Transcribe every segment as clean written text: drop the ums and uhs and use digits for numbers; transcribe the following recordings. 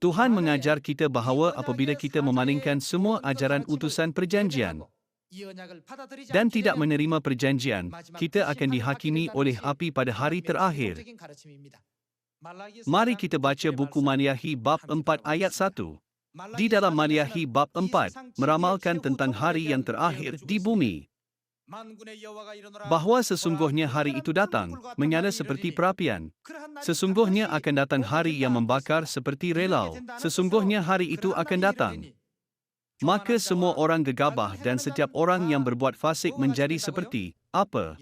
Tuhan mengajar kita bahawa apabila kita memalingkan semua ajaran utusan perjanjian dan tidak menerima perjanjian, kita akan dihakimi oleh api pada hari terakhir. Mari kita baca buku Maliahi bab 4 ayat 1. Di dalam Maliahi bab 4, meramalkan tentang hari yang terakhir di bumi. Bahawa sesungguhnya hari itu datang, menyala seperti perapian. Sesungguhnya akan datang hari yang membakar seperti relau. Sesungguhnya hari itu akan datang. Maka semua orang gegabah dan setiap orang yang berbuat fasik menjadi seperti apa?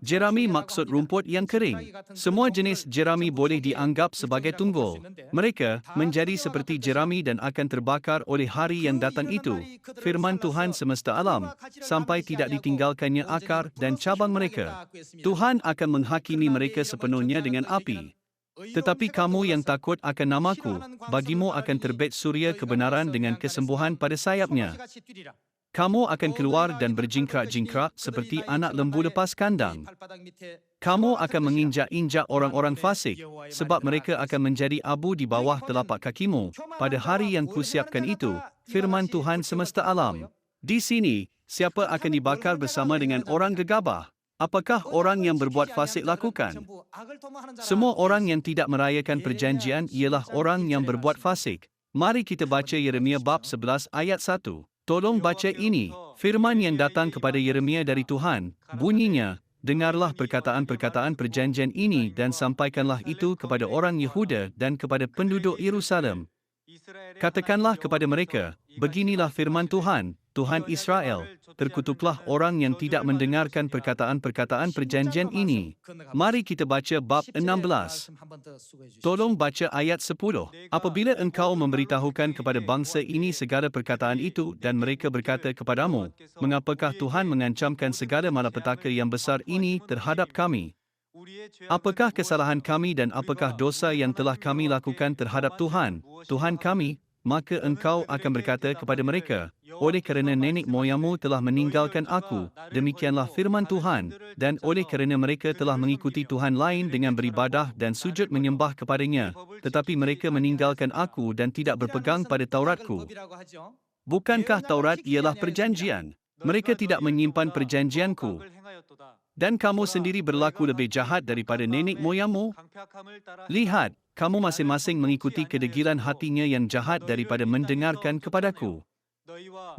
Jerami maksud rumput yang kering. Semua jenis jerami boleh dianggap sebagai tunggul. Mereka menjadi seperti jerami dan akan terbakar oleh hari yang datang itu. Firman Tuhan semesta alam, sampai tidak ditinggalkannya akar dan cabang mereka. Tuhan akan menghakimi mereka sepenuhnya dengan api. Tetapi kamu yang takut akan namaku, bagimu akan terbit suria kebenaran dengan kesembuhan pada sayapnya. Kamu akan keluar dan berjingkrak-jingkrak seperti anak lembu lepas kandang. Kamu akan menginjak-injak orang-orang fasik, sebab mereka akan menjadi abu di bawah telapak kakimu. Pada hari yang kusiapkan itu, firman Tuhan semesta alam. Di sini, siapa akan dibakar bersama dengan orang gegabah? Apakah orang yang berbuat fasik lakukan? Semua orang yang tidak merayakan perjanjian ialah orang yang berbuat fasik. Mari kita baca Yeremia bab 11 ayat 1. Tolong baca ini, firman yang datang kepada Yeremia dari Tuhan, bunyinya, dengarlah perkataan-perkataan perjanjian ini dan sampaikanlah itu kepada orang Yehuda dan kepada penduduk Yerusalem. Katakanlah kepada mereka, beginilah firman Tuhan, Tuhan Israel, terkutuklah orang yang tidak mendengarkan perkataan-perkataan perjanjian ini. Mari kita baca bab 16. Tolong baca ayat 10. Apabila engkau memberitahukan kepada bangsa ini segala perkataan itu dan mereka berkata kepadamu, mengapakah Tuhan mengancamkan segala malapetaka yang besar ini terhadap kami? Apakah kesalahan kami dan apakah dosa yang telah kami lakukan terhadap Tuhan, Tuhan kami? Maka engkau akan berkata kepada mereka, oleh kerana nenek moyangmu telah meninggalkan aku, demikianlah firman Tuhan, dan oleh kerana mereka telah mengikuti Tuhan lain dengan beribadah dan sujud menyembah kepadanya, tetapi mereka meninggalkan aku dan tidak berpegang pada Tauratku. Bukankah Taurat ialah perjanjian? Mereka tidak menyimpan perjanjianku. Dan kamu sendiri berlaku lebih jahat daripada nenek moyangmu? Lihat, kamu masing-masing mengikuti kedegilan hatinya yang jahat daripada mendengarkan kepadaku.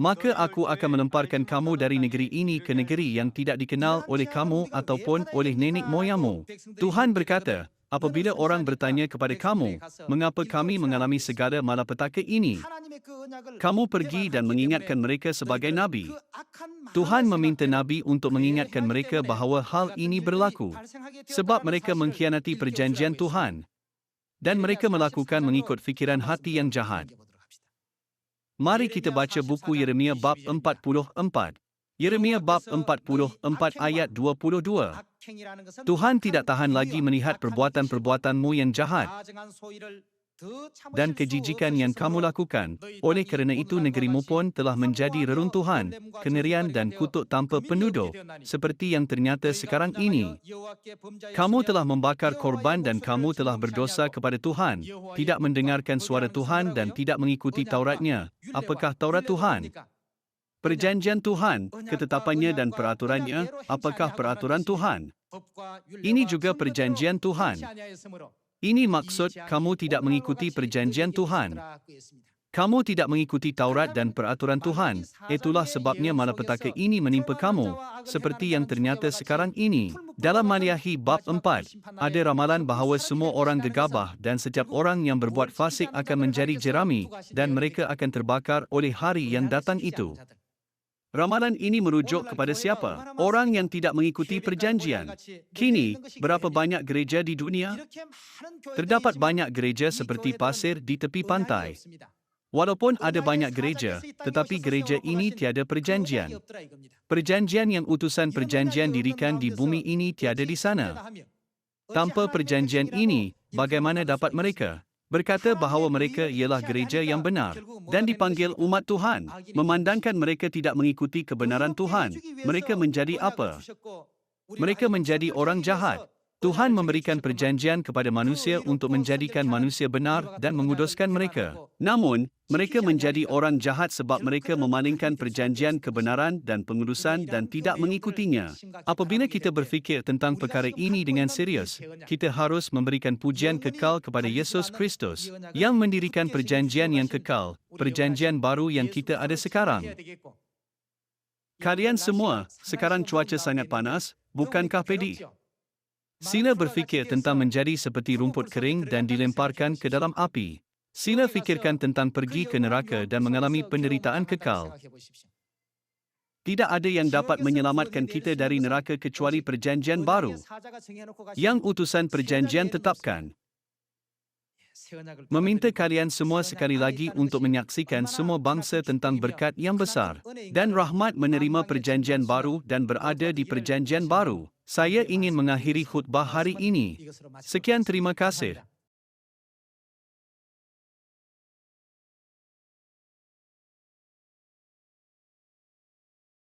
Maka aku akan melemparkan kamu dari negeri ini ke negeri yang tidak dikenal oleh kamu ataupun oleh nenek moyangmu. Tuhan berkata, apabila orang bertanya kepada kamu, mengapa kami mengalami segala malapetaka ini? Kamu pergi dan mengingatkan mereka sebagai nabi. Tuhan meminta nabi untuk mengingatkan mereka bahawa hal ini berlaku, sebab mereka mengkhianati perjanjian Tuhan, dan mereka melakukan mengikut fikiran hati yang jahat. Mari kita baca buku Yeremia bab 44. Yeremia bab 44 ayat 22. Tuhan tidak tahan lagi melihat perbuatan-perbuatanmu yang jahat dan kejijikan yang kamu lakukan. Oleh kerana itu negerimu pun telah menjadi reruntuhan, kengerian dan kutuk tanpa penduduk, seperti yang ternyata sekarang ini. Kamu telah membakar korban dan kamu telah berdosa kepada Tuhan, tidak mendengarkan suara Tuhan dan tidak mengikuti Tauratnya. Apakah Taurat Tuhan? Perjanjian Tuhan, ketetapannya dan peraturannya, apakah peraturan Tuhan? Ini juga perjanjian Tuhan. Ini maksud kamu tidak mengikuti perjanjian Tuhan. Kamu tidak mengikuti Taurat dan peraturan Tuhan. Itulah sebabnya malapetaka ini menimpa kamu, seperti yang ternyata sekarang ini. Dalam Maliahi bab 4, ada ramalan bahawa semua orang gegabah dan setiap orang yang berbuat fasik akan menjadi jerami, dan mereka akan terbakar oleh hari yang datang itu. Ramalan ini merujuk kepada siapa? Orang yang tidak mengikuti perjanjian. Kini, berapa banyak gereja di dunia? Terdapat banyak gereja seperti pasir di tepi pantai. Walaupun ada banyak gereja, tetapi gereja ini tiada perjanjian. Perjanjian yang utusan perjanjian dirikan di bumi ini tiada di sana. Tanpa perjanjian ini, bagaimana dapat mereka berkata bahawa mereka ialah gereja yang benar dan dipanggil umat Tuhan? Memandangkan mereka tidak mengikuti kebenaran Tuhan, mereka menjadi apa? Mereka menjadi orang jahat. Tuhan memberikan perjanjian kepada manusia untuk menjadikan manusia benar dan menguduskan mereka. Namun, mereka menjadi orang jahat sebab mereka memalingkan perjanjian kebenaran dan pengudusan dan tidak mengikutinya. Apabila kita berfikir tentang perkara ini dengan serius, kita harus memberikan pujian kekal kepada Yesus Kristus yang mendirikan perjanjian yang kekal, perjanjian baru yang kita ada sekarang. Kalian semua, sekarang cuaca sangat panas, bukankah pedi? Sila berfikir tentang menjadi seperti rumput kering dan dilemparkan ke dalam api. Sila fikirkan tentang pergi ke neraka dan mengalami penderitaan kekal. Tidak ada yang dapat menyelamatkan kita dari neraka kecuali perjanjian baru yang utusan perjanjian tetapkan. Meminta kalian semua sekali lagi untuk menyaksikan semua bangsa tentang berkat yang besar dan rahmat menerima perjanjian baru dan berada di perjanjian baru. Saya ingin mengakhiri khutbah hari ini. Sekian, terima kasih.